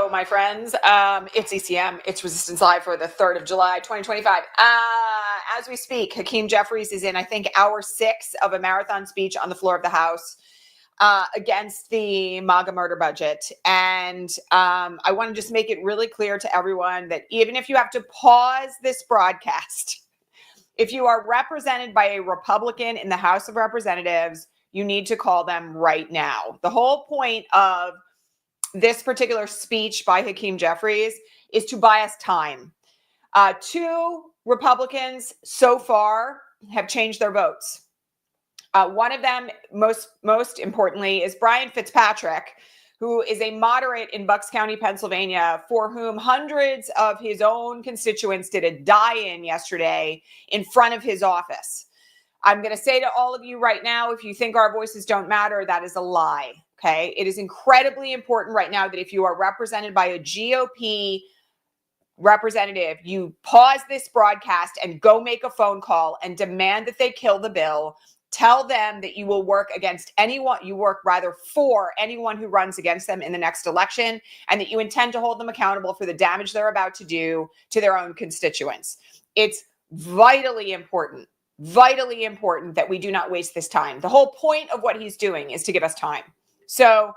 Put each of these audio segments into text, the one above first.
Hello, my friends. It's ECM. It's Resistance Live for the 3rd of July, 2025. As we speak, Hakeem Jeffries is in, I think, hour 6 of a marathon speech on the floor of the House against the MAGA murder budget. And I want to just make it really clear to everyone that even if you have to pause this broadcast, if you are represented by a Republican in the House of Representatives, you need to call them right now. The whole point of this particular speech by Hakeem Jeffries is to buy us time. 2 Republicans so far have changed their votes. One of them, most importantly, is Brian Fitzpatrick, who is a moderate in Bucks County, Pennsylvania, for whom hundreds of his own constituents did a die-in yesterday in front of his office. I'm going to say to all of you right now, if you think our voices don't matter, that is a lie. Okay. It is incredibly important right now that if you are represented by a GOP representative, you pause this broadcast and go make a phone call and demand that they kill the bill. Tell them that you will work against anyone, for anyone who runs against them in the next election, and that you intend to hold them accountable for the damage they're about to do to their own constituents. It's vitally important that we do not waste this time. The whole point of what he's doing is to give us time. So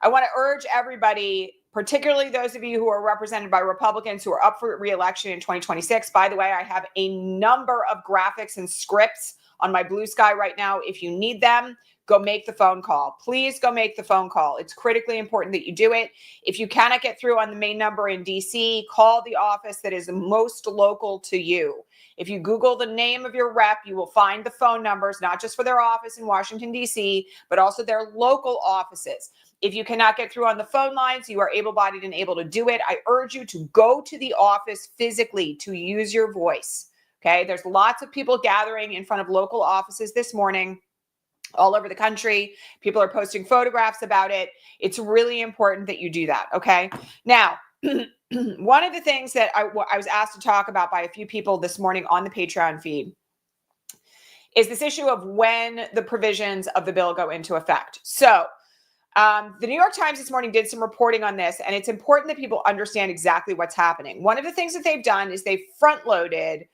I want to urge everybody, particularly those of you who are represented by Republicans who are up for re-election in 2026. By the way, I have a number of graphics and scripts on my Blue Sky right now. If you need them, go make the phone call. Please go make the phone call. It's critically important that you do it. If you cannot get through on the main number in DC, call the office that is most local to you. If you Google the name of your rep, you will find the phone numbers, not just for their office in Washington, D.C., but also their local offices. If you cannot get through on the phone lines, you are able-bodied and able to do it. I urge you to go to the office physically to use your voice. Okay, there's lots of people gathering in front of local offices this morning all over the country. People are posting photographs about it. It's really important that you do that. Okay, now, one of the things that I was asked to talk about by a few people this morning on the Patreon feed is this issue of when the provisions of the bill go into effect. So the New York Times this morning did some reporting on this, and it's important that people understand exactly what's happening. One of the things that they've done is they've front-loaded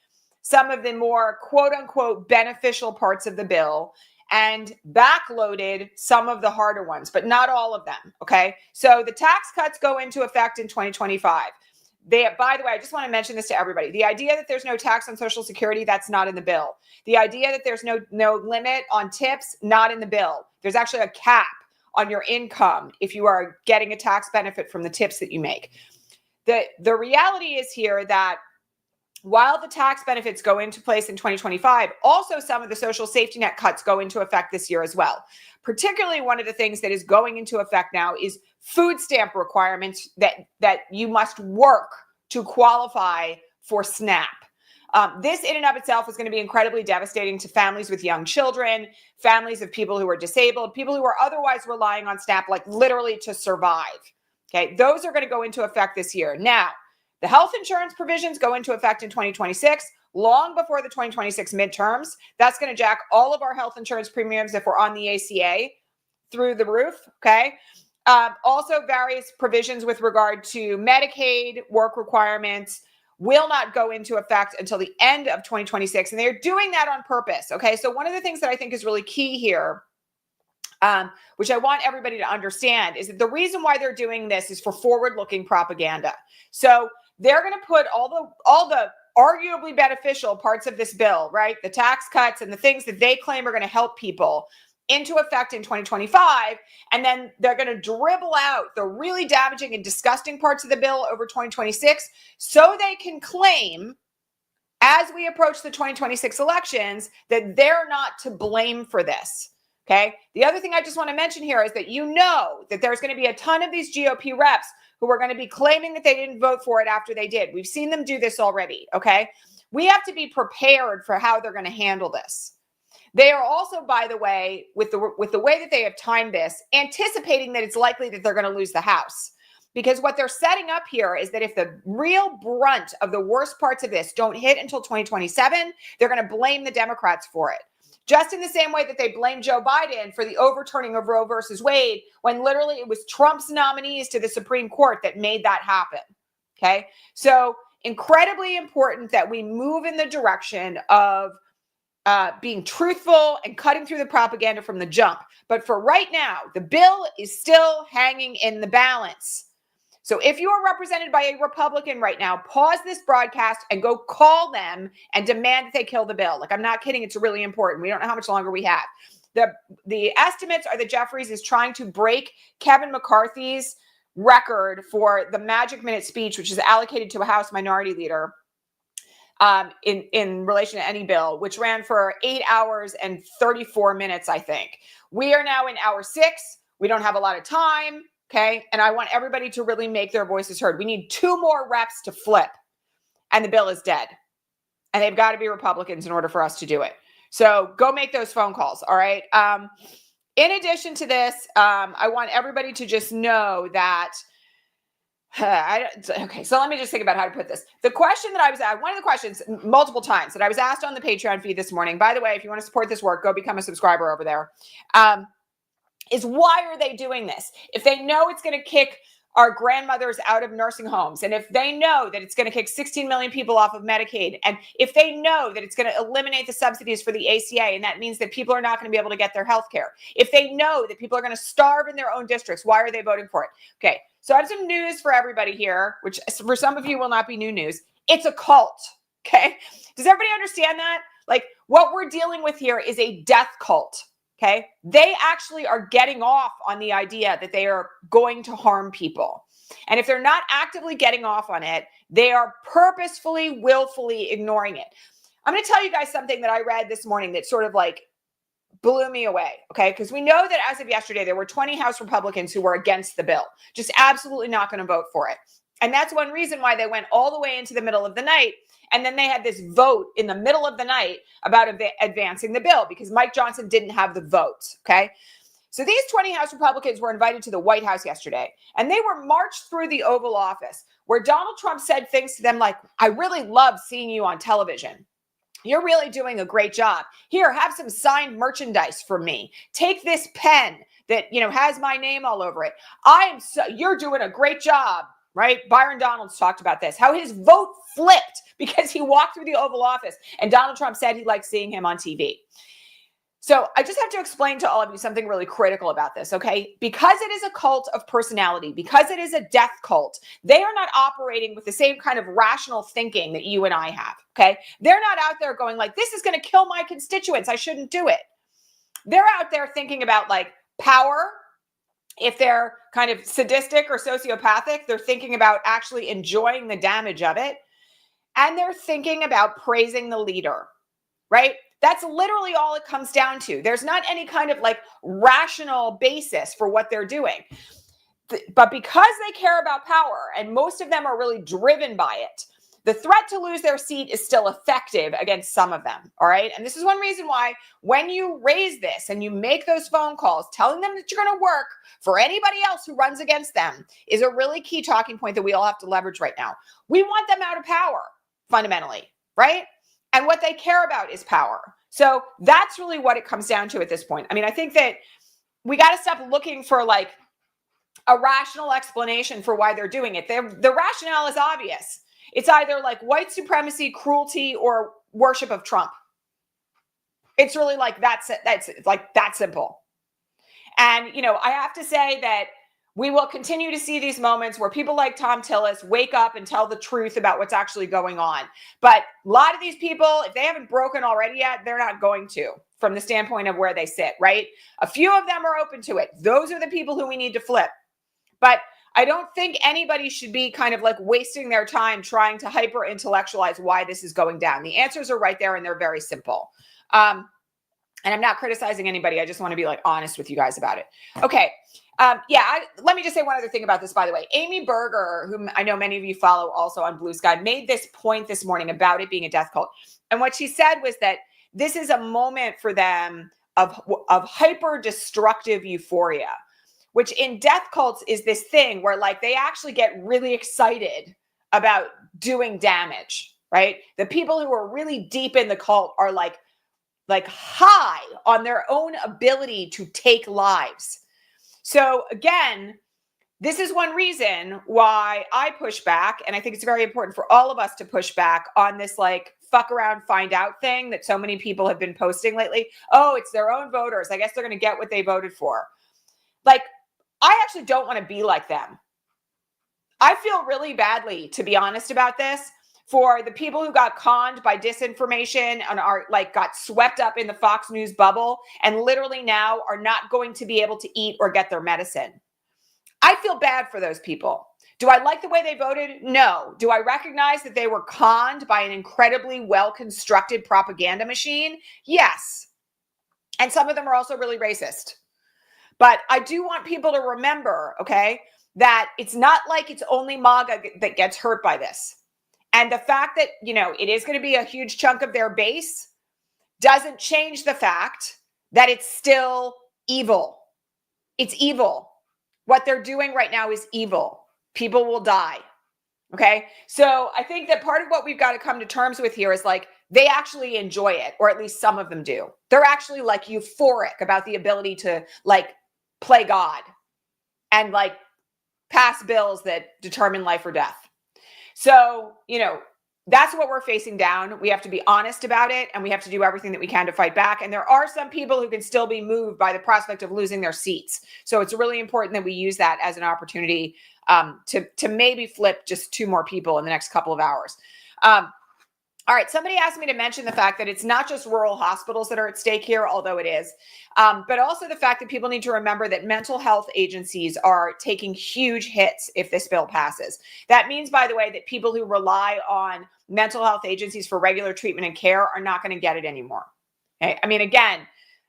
some of the more quote-unquote beneficial parts of the bill and backloaded some of the harder ones, but not all of them, okay? So the tax cuts go into effect in 2025. By the way, I just want to mention this to everybody. The idea that there's no tax on Social Security, that's not in the bill. The idea that there's no limit on tips, not in the bill. There's actually a cap on your income if you are getting a tax benefit from the tips that you make. The reality is here that while the tax benefits go into place in 2025, also some of the social safety net cuts go into effect this year as well. Particularly one of the things that is going into effect now is food stamp requirements that you must work to qualify for SNAP. This in and of itself is going to be incredibly devastating to families with young children, families of people who are disabled, people who are otherwise relying on SNAP like literally to survive. Okay, those are going to go into effect this year. Now, the health insurance provisions go into effect in 2026, long before the 2026 midterms. That's going to jack all of our health insurance premiums if we're on the ACA through the roof, okay? Also, various provisions with regard to Medicaid work requirements will not go into effect until the end of 2026, and they're doing that on purpose, okay? So one of the things that I think is really key here, which I want everybody to understand, is that the reason why they're doing this is for forward-looking propaganda. So they're going to put all the arguably beneficial parts of this bill, right? The tax cuts and the things that they claim are going to help people into effect in 2025. And then they're going to dribble out the really damaging and disgusting parts of the bill over 2026 so they can claim, as we approach the 2026 elections, that they're not to blame for this. Okay. The other thing I just want to mention here is that you know that there's going to be a ton of these GOP reps who are going to be claiming that they didn't vote for it after they did. We've seen them do this already, okay? We have to be prepared for how they're going to handle this. They are also, by the way, with the way that they have timed this, anticipating that it's likely that they're going to lose the House. Because what they're setting up here is that if the real brunt of the worst parts of this don't hit until 2027, they're going to blame the Democrats for it. Just in the same way that they blame Joe Biden for the overturning of Roe versus Wade, when literally it was Trump's nominees to the Supreme Court that made that happen. Okay. So incredibly important that we move in the direction of being truthful and cutting through the propaganda from the jump. But for right now, the bill is still hanging in the balance. So if you are represented by a Republican right now, pause this broadcast and go call them and demand that they kill the bill. Like, I'm not kidding. It's really important. We don't know how much longer we have. The estimates are that Jeffries is trying to break Kevin McCarthy's record for the magic minute speech, which is allocated to a House minority leader in relation to any bill, which ran for 8 hours and 34 minutes, I think. We are now in hour 6. We don't have a lot of time. Okay. And I want everybody to really make their voices heard. We need 2 more reps to flip and the bill is dead. And they've got to be Republicans in order for us to do it. So go make those phone calls. All right. In addition to this, I want everybody to just know that okay, so let me just think about how to put this. The question that I was asked, one of the questions multiple times that I was asked on the Patreon feed this morning, by the way, if you want to support this work, go become a subscriber over there, is why are they doing this? If they know it's going to kick our grandmothers out of nursing homes, and if they know that it's going to kick 16 million people off of Medicaid, and if they know that it's going to eliminate the subsidies for the ACA, and that means that people are not going to be able to get their health care, if they know that people are going to starve in their own districts, why are they voting for it? Okay, so I have some news for everybody here, which for some of you will not be new news. It's a cult, okay? Does everybody understand that? Like, what we're dealing with here is a death cult. Okay, they actually are getting off on the idea that they are going to harm people. And if they're not actively getting off on it, they are purposefully, willfully ignoring it. I'm going to tell you guys something that I read this morning that sort of like blew me away. Okay, because we know that as of yesterday, there were 20 House Republicans who were against the bill, just absolutely not going to vote for it. And that's one reason why they went all the way into the middle of the night. And then they had this vote in the middle of the night about advancing the bill because Mike Johnson didn't have the votes. Okay. So these 20 House Republicans were invited to the White House yesterday, and they were marched through the Oval Office where Donald Trump said things to them like, I really love seeing you on television. You're really doing a great job. Here, have some signed merchandise for me. Take this pen that, you know, has my name all over it. You're doing a great job. Right? Byron Donalds talked about this, how his vote flipped because he walked through the Oval Office and Donald Trump said he liked seeing him on TV. So I just have to explain to all of you something really critical about this, okay? Because it is a cult of personality, because it is a death cult, they are not operating with the same kind of rational thinking that you and I have, okay? They're not out there going like, this is going to kill my constituents. I shouldn't do it. They're out there thinking about like power. If they're kind of sadistic or sociopathic, they're thinking about actually enjoying the damage of it. And they're thinking about praising the leader, right? That's literally all it comes down to. There's not any kind of like rational basis for what they're doing. But because they care about power, and most of them are really driven by it, the threat to lose their seat is still effective against some of them, all right? And this is one reason why when you raise this and you make those phone calls telling them that you're going to work for anybody else who runs against them is a really key talking point that we all have to leverage right now. We want them out of power, fundamentally, right? And what they care about is power. So that's really what it comes down to at this point. I mean, I think that we got to stop looking for like a rational explanation for why they're doing it. The rationale is obvious. It's either like white supremacy, cruelty, or worship of Trump. It's really like that's like that simple. And, you know, I have to say that we will continue to see these moments where people like Tom Tillis wake up and tell the truth about what's actually going on. But a lot of these people, if they haven't broken already yet, they're not going to, from the standpoint of where they sit, right? A few of them are open to it. Those are the people who we need to flip. But I don't think anybody should be kind of like wasting their time trying to hyper intellectualize why this is going down. The answers are right there and they're very simple. And I'm not criticizing anybody. I just want to be like honest with you guys about it. Okay. Let me just say one other thing about this, by the way. Amy Berger, whom I know many of you follow also on Blue Sky, made this point this morning about it being a death cult. And what she said was that this is a moment for them of hyper destructive euphoria, which in death cults is this thing where like they actually get really excited about doing damage, right? The people who are really deep in the cult are like like high on their own ability to take lives. So again, this is one reason why I push back. And I think it's very important for all of us to push back on this like fuck around, find out thing that so many people have been posting lately. Oh, it's their own voters. I guess they're going to get what they voted for. Like, I actually don't want to be like them. I feel really badly, to be honest about this, for the people who got conned by disinformation and are like got swept up in the Fox News bubble and literally now are not going to be able to eat or get their medicine. I feel bad for those people. Do I like the way they voted? No. Do I recognize that they were conned by an incredibly well-constructed propaganda machine? Yes. And some of them are also really racist. But I do want people to remember, okay, that it's not like it's only MAGA that gets hurt by this. And the fact that, you know, it is going to be a huge chunk of their base doesn't change the fact that it's still evil. It's evil. What they're doing right now is evil. People will die. Okay. So I think that part of what we've got to come to terms with here is like, they actually enjoy it, or at least some of them do. They're actually like euphoric about the ability to like play God and like pass bills that determine life or death. So, you know, that's what we're facing down. We have to be honest about it, and we have to do everything that we can to fight back. And there are some people who can still be moved by the prospect of losing their seats. So it's really important that we use that as an opportunity to maybe flip just 2 more people in the next couple of hours. All right, somebody asked me to mention the fact that it's not just rural hospitals that are at stake here, although it is, but also the fact that people need to remember that mental health agencies are taking huge hits if this bill passes. That means, by the way, that people who rely on mental health agencies for regular treatment and care are not going to get it anymore. Okay? I mean, again,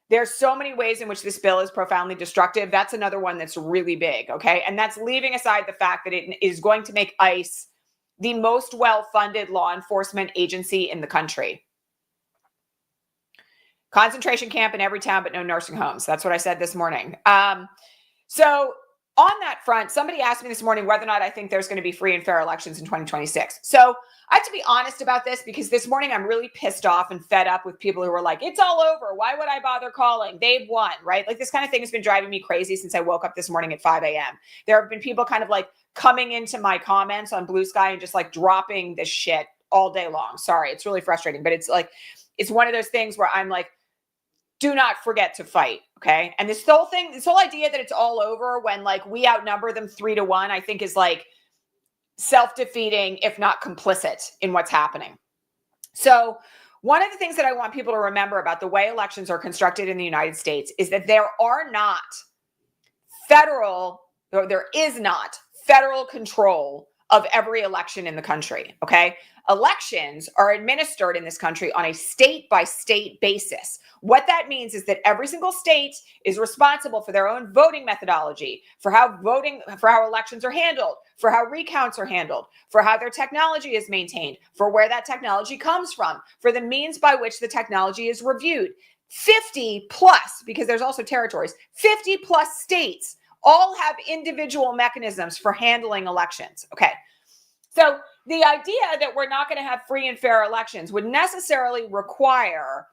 there's so many ways in which this bill is profoundly destructive. That's another one that's really big, okay? And that's leaving aside the fact that it is going to make ICE the most well-funded law enforcement agency in the country. Concentration camp in every town, but no nursing homes. That's what I said this morning. So on that front, somebody asked me this morning whether or not I think there's going to be free and fair elections in 2026. So I have to be honest about this because this morning I'm really pissed off and fed up with people who are like, it's all over. Why would I bother calling? They've won, right? Like this kind of thing has been driving me crazy since I woke up this morning at 5 a.m. There have been people kind of like coming into my comments on Blue Sky and just like dropping this shit all day long. Sorry, it's really frustrating, but it's like, it's one of those things where I'm like, do not forget to fight. Okay. And this whole thing, this whole idea that it's all over when like we outnumber them 3-1, I think is like self-defeating, if not complicit in what's happening. So one of the things that I want people to remember about the way elections are constructed in the United States is that there is not federal control of every election in the country, okay? Elections are administered in this country on a state-by-state basis. What that means is that every single state is responsible for their own voting methodology, for how elections are handled, for how recounts are handled, for how their technology is maintained, for where that technology comes from, for the means by which the technology is reviewed. 50 plus, because there's also territories, 50 plus states all have individual mechanisms for handling elections. Okay. So the idea that we're not going to have free and fair elections would necessarily require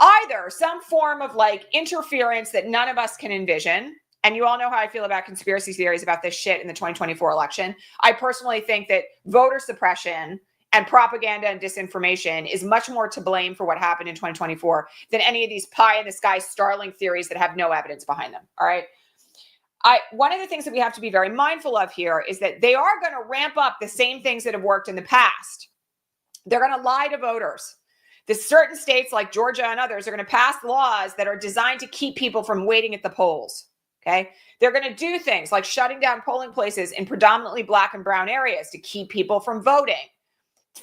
either some form of like interference that none of us can envision. And you all know how I feel about conspiracy theories about this shit in the 2024 election. I personally think that voter suppression and propaganda and disinformation is much more to blame for what happened in 2024 than any of these pie in the sky Starlink theories that have no evidence behind them. All right. One of the things that we have to be very mindful of here is that they are going to ramp up the same things that have worked in the past. They're going to lie to voters. The certain states like Georgia and others are going to pass laws that are designed to keep people from waiting at the polls. Okay. They're going to do things like shutting down polling places in predominantly Black and brown areas to keep people from voting,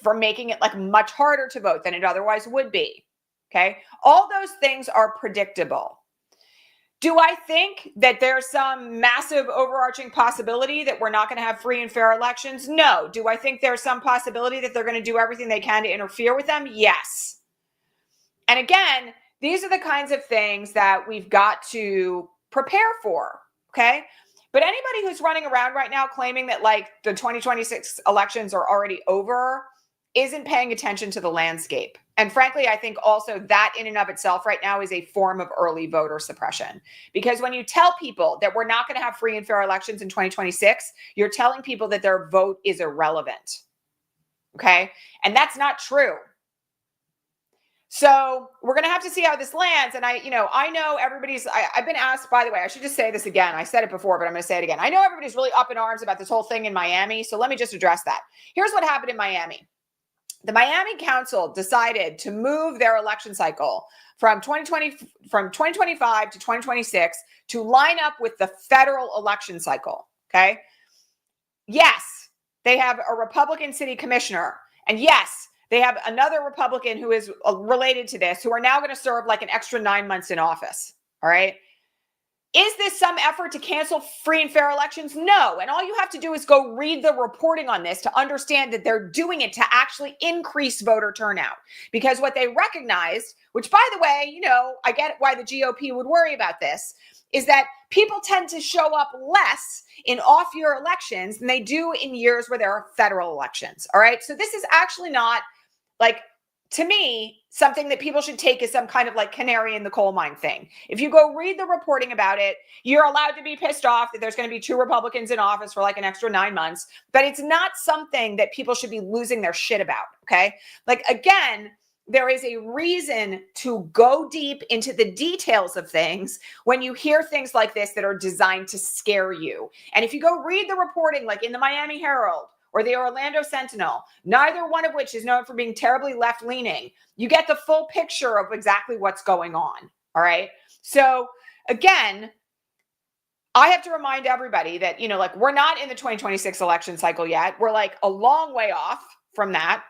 for making it like much harder to vote than it otherwise would be. Okay. All those things are predictable. Do I think that there's some massive overarching possibility that we're not going to have free and fair elections? No. Do I think there's some possibility that they're going to do everything they can to interfere with them? Yes. And again, these are the kinds of things that we've got to prepare for, okay? But anybody who's running around right now claiming that like the 2026 elections are already over isn't paying attention to the landscape. And frankly, I think also that in and of itself right now is a form of early voter suppression. Because when you tell people that we're not going to have free and fair elections in 2026, you're telling people that their vote is irrelevant. Okay? And that's not true. So we're going to have to see how this lands. And I know everybody's, I've been asked, by the way, I should just say this again. I said it before, but I'm going to say it again. I know everybody's really up in arms about this whole thing in Miami. So let me just address that. Here's what happened in Miami. The Miami Council decided to move their election cycle from 2025 to 2026 to line up with the federal election cycle. Okay. Yes, they have a Republican city commissioner. And yes, they have another Republican who is related to this, who are now going to serve like an extra 9 months in office. All right. Is this some effort to cancel free and fair elections? No. And all you have to do is go read the reporting on this to understand that they're doing it to actually increase voter turnout. Because what they recognized, which by the way, I get why the GOP would worry about this, is that people tend to show up less in off-year elections than they do in years where there are federal elections. All right. So this is actually not like, to me, something that people should take as some kind of like canary in the coal mine thing. If you go read the reporting about it, you're allowed to be pissed off that there's going to be 2 Republicans in office for like an extra 9 months, but it's not something that people should be losing their shit about. Okay. Like, again, there is a reason to go deep into the details of things when you hear things like this that are designed to scare you. And if you go read the reporting, like in the Miami Herald or the Orlando Sentinel, neither one of which is known for being terribly left-leaning, you get the full picture of exactly what's going on. All right. So again, I have to remind everybody that, like, we're not in the 2026 election cycle yet. We're like a long way off from that.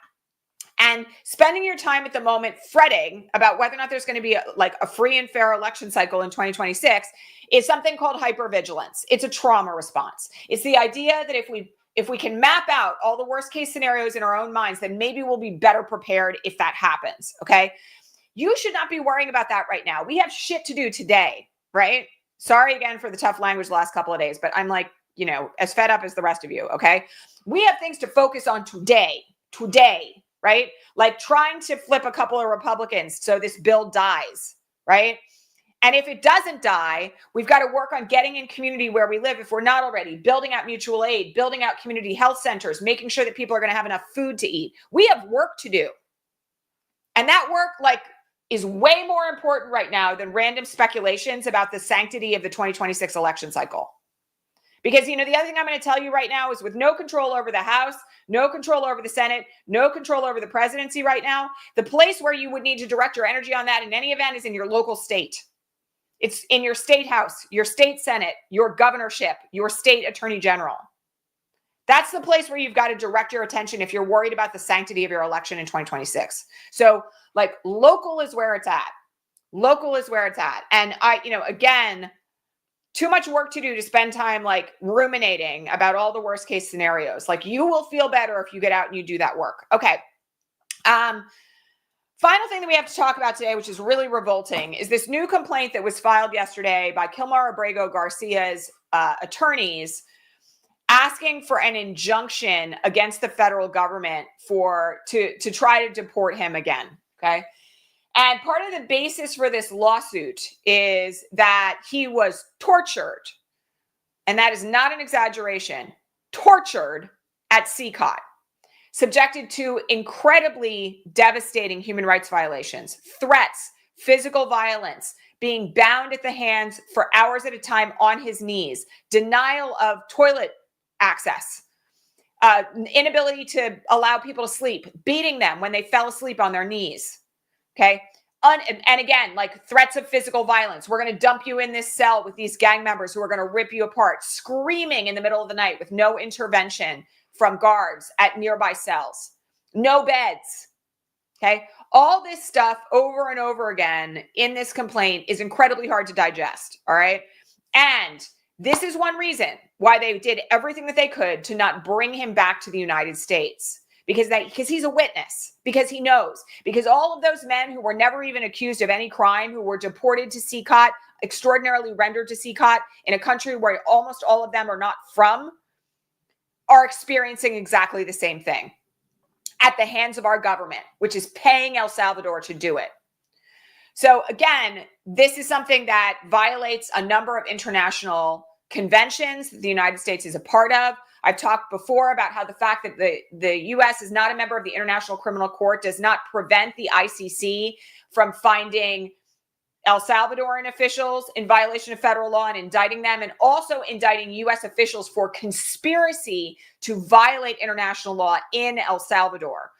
And spending your time at the moment fretting about whether or not there's going to be a free and fair election cycle in 2026 is something called hypervigilance. It's a trauma response. It's the idea that if we can map out all the worst case scenarios in our own minds, then maybe we'll be better prepared if that happens. Okay. You should not be worrying about that right now. We have shit to do today, right? Sorry again for the tough language the last couple of days, but I'm like, as fed up as the rest of you. Okay. We have things to focus on today, right? Like trying to flip a couple of Republicans so this bill dies, right? And if it doesn't die, we've got to work on getting in community where we live, if we're not already, building out mutual aid, building out community health centers, making sure that people are going to have enough food to eat. We have work to do. And that work is way more important right now than random speculations about the sanctity of the 2026 election cycle. Because, the other thing I'm going to tell you right now is, with no control over the House, no control over the Senate, no control over the presidency right now, the place where you would need to direct your energy on that in any event is in your local state. It's in your state house, your state Senate, your governorship, your state attorney general. That's the place where you've got to direct your attention if you're worried about the sanctity of your election in 2026. So local is where it's at. Local is where it's at. And again, too much work to do to spend time ruminating about all the worst case scenarios. You will feel better if you get out and you do that work. Okay. Final thing that we have to talk about today, which is really revolting, is this new complaint that was filed yesterday by Kilmar Abrego Gargia's attorneys, asking for an injunction against the federal government to try to deport him again. Okay. And part of the basis for this lawsuit is that he was tortured, and that is not an exaggeration, tortured at CCOT, subjected to incredibly devastating human rights violations, threats, physical violence, being bound at the hands for hours at a time on his knees, denial of toilet access, inability to allow people to sleep, beating them when they fell asleep on their knees. Okay. And again, threats of physical violence. We're going to dump you in this cell with these gang members who are going to rip you apart, screaming in the middle of the night with no intervention from guards at nearby cells, no beds. Okay. All this stuff over and over again in this complaint is incredibly hard to digest. All right. And this is one reason why they did everything that they could to not bring him back to the United States. Because he's a witness, because he knows, because all of those men who were never even accused of any crime, who were deported to CCOT, extraordinarily rendered to CCOT in a country where almost all of them are not from, are experiencing exactly the same thing. at the hands of our government, which is paying El Salvador to do it. So again, this is something that violates a number of international conventions that the United States is a part of. I've talked before about how the fact that the U.S. is not a member of the International Criminal Court does not prevent the ICC from finding El Salvadoran officials in violation of federal law and indicting them, and also indicting U.S. officials for conspiracy to violate international law in El Salvador.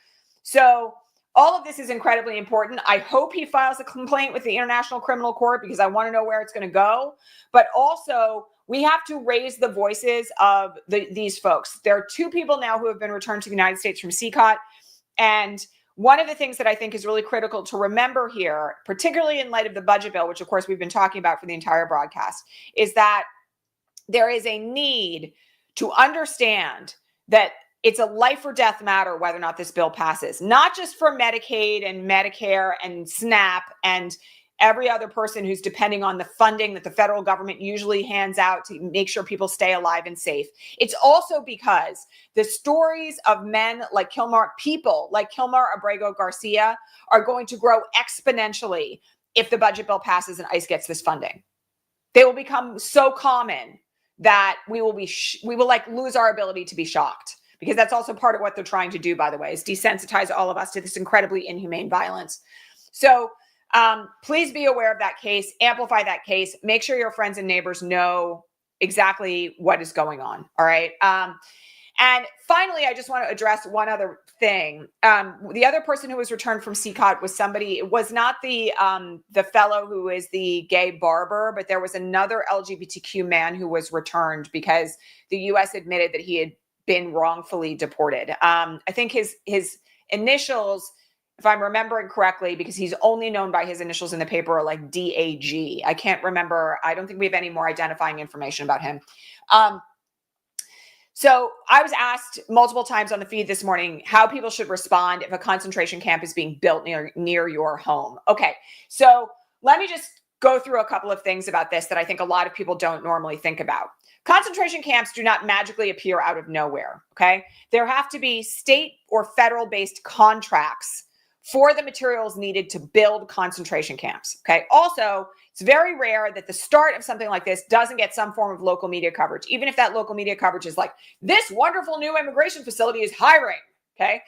So all of this is incredibly important. I hope he files a complaint with the International Criminal Court because I want to know where it's going to go. But also, we have to raise the voices of these folks. There are 2 people now who have been returned to the United States from CCOT. And one of the things that I think is really critical to remember here, particularly in light of the budget bill, which of course we've been talking about for the entire broadcast, is that there is a need to understand that it's a life or death matter whether or not this bill passes, not just for Medicaid and Medicare and SNAP and every other person who's depending on the funding that the federal government usually hands out to make sure people stay alive and safe. It's also because the stories of men like people like Kilmar Abrego Gargia are going to grow exponentially if the budget bill passes and ICE gets this funding. They will become so common that we will like lose our ability to be shocked. Because that's also part of what they're trying to do, by the way, is desensitize all of us to this incredibly inhumane violence. So please be aware of that case, amplify that case, make sure your friends and neighbors know exactly what is going on. All right. And finally, I just want to address one other thing. The other person who was returned from CCOT was somebody, it was not the fellow who is the gay barber, but there was another LGBTQ man who was returned because the U.S. admitted that he had been wrongfully deported. I think his initials, if I'm remembering correctly, because he's only known by his initials in the paper, are like DAG. I can't remember. I don't think we have any more identifying information about him. So I was asked multiple times on the feed this morning how people should respond if a concentration camp is being built near your home. Okay, so let me just go through a couple of things about this that I think a lot of people don't normally think about. Concentration camps do not magically appear out of nowhere, okay? There have to be state or federal-based contracts for the materials needed to build concentration camps, okay? Also, it's very rare that the start of something like this doesn't get some form of local media coverage, even if that local media coverage is like, this wonderful new immigration facility is hiring, okay?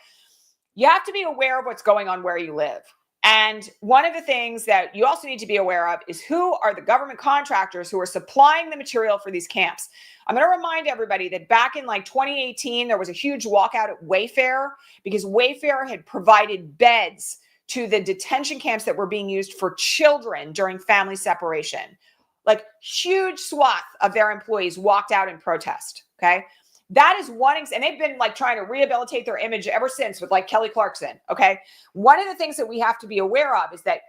You have to be aware of what's going on where you live. And one of the things that you also need to be aware of is who are the government contractors who are supplying the material for these camps. I'm going to remind everybody that back in like 2018, there was a huge walkout at Wayfair because Wayfair had provided beds to the detention camps that were being used for children during family separation. Like huge swath of their employees walked out in protest, okay? That is one, and they've been like trying to rehabilitate their image ever since with like Kelly Clarkson. Okay. One of the things that we have to be aware of is that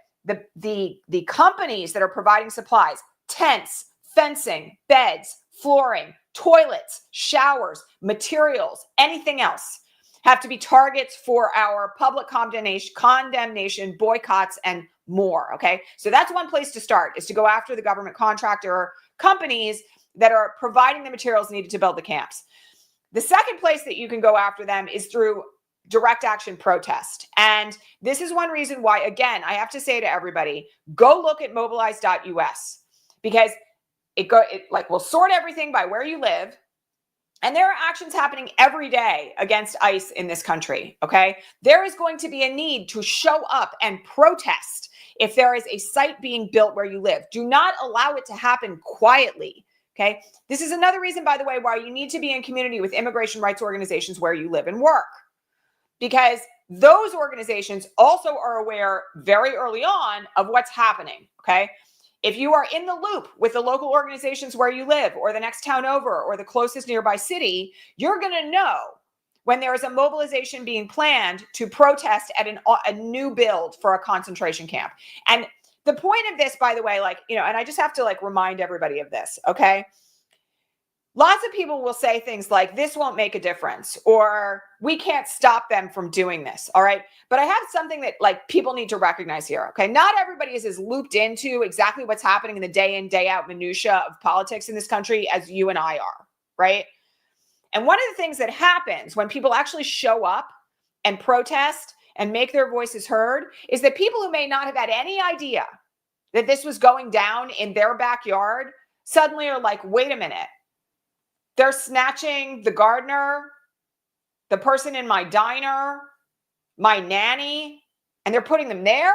the companies that are providing supplies, tents, fencing, beds, flooring, toilets, showers, materials, anything else have to be targets for our public condemnation, boycotts, and more. Okay. So that's one place to start, is to go after the government contractor companies that are providing the materials needed to build the camps. The second place that you can go after them is through direct action protest. And this is one reason why, again, I have to say to everybody, go look at mobilize.us, because it will sort everything by where you live. And there are actions happening every day against ICE in this country. Okay. There is going to be a need to show up and protest if there is a site being built where you live. Do not allow it to happen quietly. Okay. This is another reason, by the way, why you need to be in community with immigration rights organizations where you live and work, because those organizations also are aware very early on of what's happening. Okay. If you are in the loop with the local organizations where you live, or the next town over, or the closest nearby city, you're going to know when there is a mobilization being planned to protest at a new build for a concentration camp. And the point of this, by the way, and I just have to remind everybody of this, okay? Lots of people will say things like, this won't make a difference, or we can't stop them from doing this, all right? But I have something that people need to recognize here, okay? Not everybody is as looped into exactly what's happening in the day in, day out minutia of politics in this country as you and I are, right? And one of the things that happens when people actually show up and protest and make their voices heard is that people who may not have had any idea that this was going down in their backyard suddenly are like, wait a minute. They're snatching the gardener, the person in my diner, my nanny, and they're putting them there.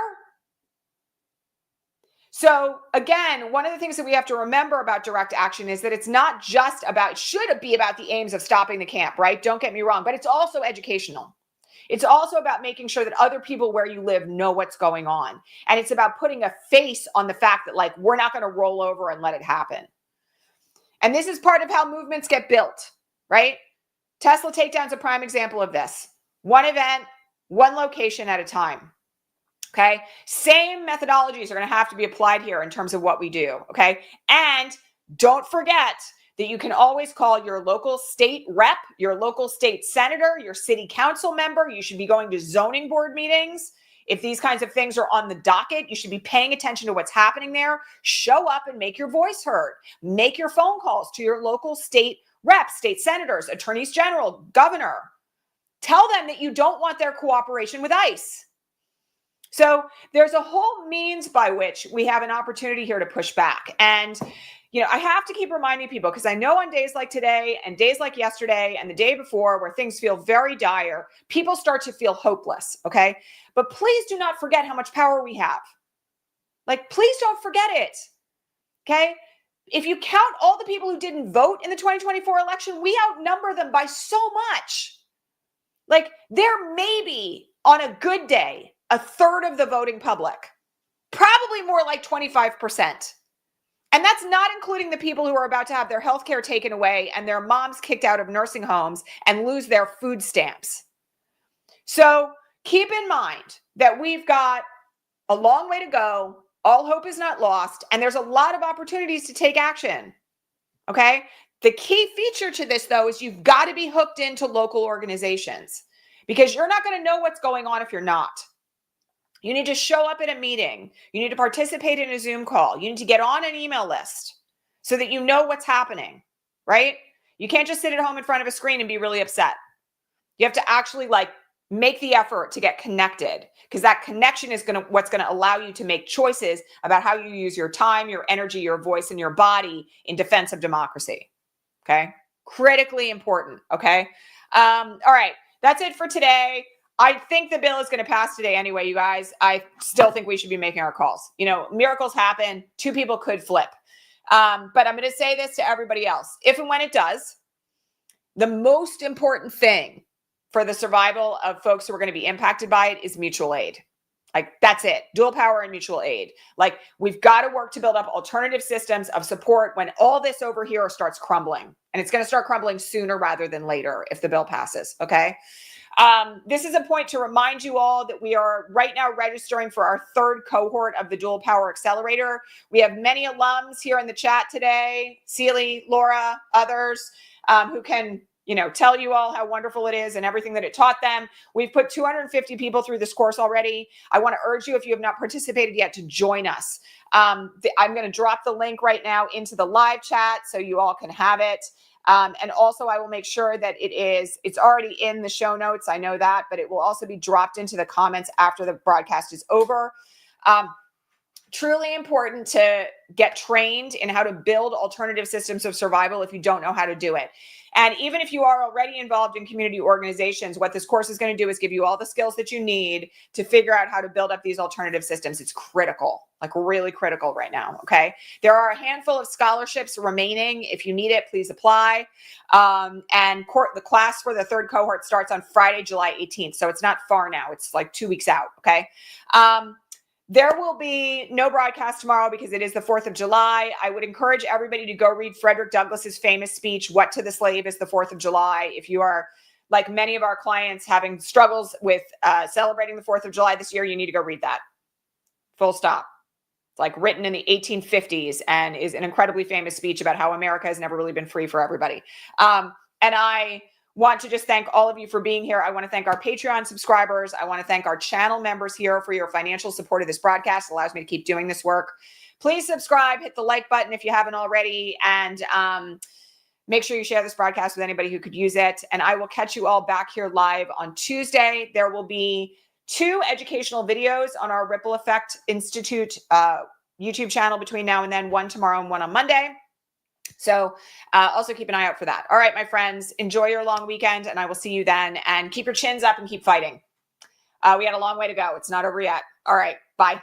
So again, one of the things that we have to remember about direct action is that it's not just about, should it be about the aims of stopping the camp, right? Don't get me wrong, but it's also educational. It's also about making sure that other people where you live know what's going on. And it's about putting a face on the fact that, like, we're not going to roll over and let it happen. And this is part of how movements get built, right? Tesla Takedown's a prime example of this. One event, one location at a time. Okay. Same methodologies are going to have to be applied here in terms of what we do. Okay. And don't forget that you can always call your local state rep, your local state senator, your city council member. You should be going to zoning board meetings. If these kinds of things are on the docket, you should be paying attention to what's happening there. Show up and make your voice heard. Make your phone calls to your local state reps, state senators, attorneys general, governor. Tell them that you don't want their cooperation with ICE. So there's a whole means by which we have an opportunity here to push back. And, you know, I have to keep reminding people, because I know on days like today and days like yesterday and the day before, where things feel very dire, people start to feel hopeless. Okay. But please do not forget how much power we have. Like, please don't forget it. Okay. If you count all the people who didn't vote in the 2024 election, we outnumber them by so much. Like, there may be, on a good day, a third of the voting public, probably more like 25%. And that's not including the people who are about to have their health care taken away and their moms kicked out of nursing homes and lose their food stamps. So keep in mind that we've got a long way to go. All hope is not lost. And there's a lot of opportunities to take action. Okay. The key feature to this, though, is you've got to be hooked into local organizations, because you're not going to know what's going on if you're not. You need to show up at a meeting. You need to participate in a Zoom call. You need to get on an email list so that you know what's happening, right? You can't just sit at home in front of a screen and be really upset. You have to actually, like, make the effort to get connected, because that connection is what's going to allow you to make choices about how you use your time, your energy, your voice, and your body in defense of democracy. Okay. Critically important. Okay. All right. That's it for today. I think the bill is going to pass today anyway, you guys. I still think we should be making our calls. You know, miracles happen. Two people could flip. But I'm going to say this to everybody else. If and when it does, the most important thing for the survival of folks who are going to be impacted by it is mutual aid. Like, that's it. Dual power and mutual aid. Like, we've got to work to build up alternative systems of support when all this over here starts crumbling. And it's going to start crumbling sooner rather than later if the bill passes. Okay. This is a point to remind you all that we are right now registering for our third cohort of the Dual Power Accelerator. We have many alums here in the chat today, Celie, Laura, others, who can, you know, tell you all how wonderful it is and everything that it taught them. We've put 250 people through this course already. I want to urge you, if you have not participated yet, to join us. I'm going to drop the link right now into the live chat so you all can have it. And also, I will make sure that it's already in the show notes. I know that, but it will also be dropped into the comments after the broadcast is over. Truly important to get trained in how to build alternative systems of survival if you don't know how to do it. And even if you are already involved in community organizations, what this course is going to do is give you all the skills that you need to figure out how to build up these alternative systems. It's critical, like really critical right now. Okay. There are a handful of scholarships remaining. If you need it, please apply. The class for the third cohort starts on Friday, July 18th. So it's not far now. It's like 2 weeks out. Okay. There will be no broadcast tomorrow because it is the 4th of July. I would encourage everybody to go read Frederick Douglass's famous speech, What to the Slave is the 4th of July. If you are, like many of our clients, having struggles with celebrating the 4th of July this year, you need to go read that. Full stop. It's like written in the 1850s and is an incredibly famous speech about how America has never really been free for everybody. And I want to just thank all of you for being here. I want to thank our Patreon subscribers. I want to thank our channel members here for your financial support of this broadcast. It allows me to keep doing this work. Please subscribe, hit the like button if you haven't already, and Make sure you share this broadcast with anybody who could use it. And I will catch you all back here live on Tuesday. There will be 2 educational videos on our Ripple Effect Institute YouTube channel between now and then, one tomorrow and one on Monday. So also keep an eye out for that. All right, my friends, enjoy your long weekend, and I will see you then. And keep your chins up and keep fighting. We got a long way to go. It's not over yet. All right, bye.